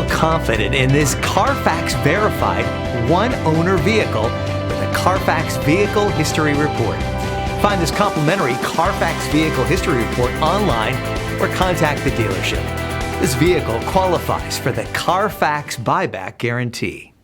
Feel confident in this Carfax verified one-owner vehicle with a Carfax Vehicle History Report. Find this complimentary Carfax Vehicle History Report online or contact the dealership. This vehicle qualifies for the Carfax Buyback Guarantee.